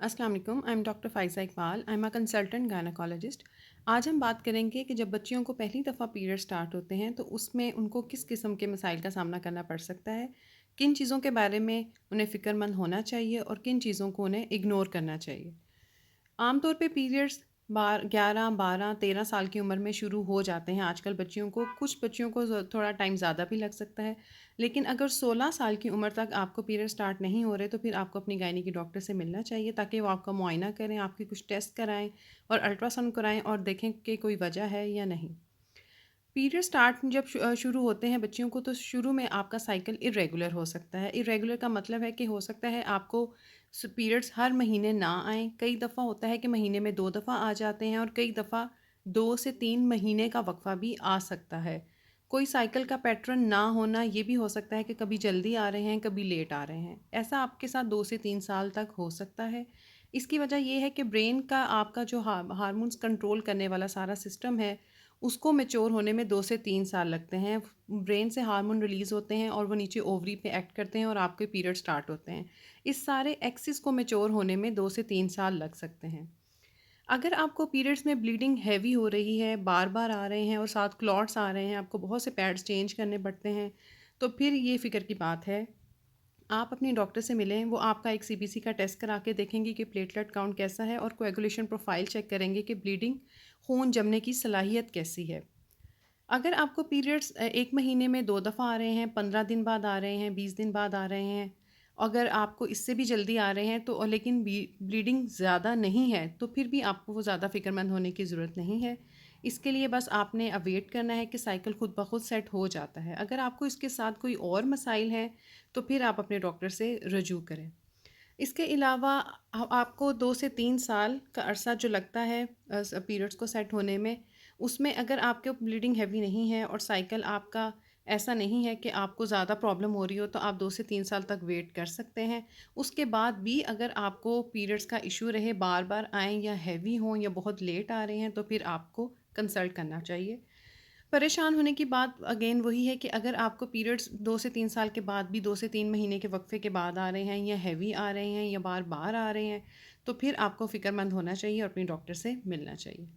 अस्सलाम वालेकुम, I am doctor Faiza Iqbal, I am a consultant gynaecologist. आज हम बात करेंगे कि जब बच्चियों को पहली दफ़ा पीरियड स्टार्ट होते हैं तो उसमें उनको किस किस्म के मसाइल का सामना करना पड़ सकता है, किन चीज़ों के बारे में उन्हें फ़िक्रमंद होना चाहिए और किन चीज़ों को उन्हें इग्नोर करना चाहिए। आमतौर पे पीरियड्स 11, 12, 13 साल की उम्र में शुरू हो जाते हैं आजकल बच्चियों को। कुछ बच्चियों को थोड़ा टाइम ज़्यादा भी लग सकता है। लेकिन अगर 16 साल की उम्र तक आपको पीरियड स्टार्ट नहीं हो रहे तो फिर आपको अपनी गायनी की डॉक्टर से मिलना चाहिए ताकि वो आपका मुआयना करें, आपके कुछ टेस्ट कराएँ और अल्ट्रासाउंड कराएँ और देखें कि कोई वजह है या नहीं। पीरियड स्टार्ट जब शुरू होते हैं बच्चियों को तो शुरू में आपका साइकिल इरेगुलर हो सकता है। इरेगुलर का मतलब है कि हो सकता है आपको पीरियड्स हर महीने ना आएँ। कई दफ़ा होता है कि महीने में 2 दफ़ा आ जाते हैं और कई दफ़ा 2 से 3 महीने का वक़्फ़ा भी आ सकता है। कोई साइकिल का पैटर्न ना होना ये भी हो सकता है कि कभी जल्दी आ रहे हैं, कभी लेट आ रहे हैं। ऐसा आपके साथ 2 से 3 साल तक हो सकता है। इसकी वजह ये है कि ब्रेन का आपका जो हार्मोन्स कंट्रोल करने वाला सारा सिस्टम है उसको मैच्योर होने में 2 से 3 साल लगते हैं। ब्रेन से हार्मोन रिलीज़ होते हैं और वो नीचे ओवरी पे एक्ट करते हैं और आपके पीरियड स्टार्ट होते हैं। इस सारे एक्सिस को मैच्योर होने में 2 से 3 साल लग सकते हैं। अगर आपको पीरियड्स में ब्लीडिंग हैवी हो रही है, बार-बार आ रहे हैं और साथ क्लॉट्स आ रहे हैं, आपको बहुत से पैड्स चेंज करने पड़ते हैं, तो फिर ये फ़िक्र की बात है। आप अपनी डॉक्टर से मिलें, वो आपका एक सीबीसी का टेस्ट करा के देखेंगे कि प्लेटलेट काउंट कैसा है और कोएगुलेशन प्रोफाइल चेक करेंगे कि ब्लीडिंग खून जमने की सलाहियत कैसी है। अगर आपको पीरियड्स 1 महीने में 2 दफ़ा आ रहे हैं, 15 दिन बाद आ रहे हैं, 20 दिन बाद आ रहे हैं, अगर आपको इससे भी जल्दी आ रहे हैं तो लेकिन ब्लीडिंग ज़्यादा नहीं है, तो फिर भी आपको वो ज़्यादा फ़िक्रमंद होने की ज़रूरत नहीं है। इसके लिए बस आपने वेट करना है कि साइकिल खुद ब खुद सेट हो जाता है। अगर आपको इसके साथ कोई और मसाइल हैं, तो फिर आप अपने डॉक्टर से रजू करें। इसके अलावा आपको 2 से 3 साल का अरसा जो लगता है पीरियड्स को सेट होने में, उसमें अगर आपके ब्लीडिंग हैवी नहीं है और साइकिल आपका ऐसा नहीं है कि आपको ज़्यादा प्रॉब्लम हो रही हो, तो आप 2 से 3 साल तक वेट कर सकते हैं। उसके बाद भी अगर आपको पीरियड्स का इश्यू रहे, बार-बार आएँ या हैवी हों या बहुत लेट आ रहे हैं, तो फिर आपको कंसल्ट करना चाहिए। परेशान होने की बात अगेन वही है कि अगर आपको पीरियड्स 2 से 3 साल के बाद भी 2 से 3 महीने के वक़्फ़े के बाद आ रहे हैं या हैवी आ रहे हैं या बार-बार आ रहे हैं, तो फिर आपको फ़िक्रमंद होना चाहिए और अपनी डॉक्टर से मिलना चाहिए।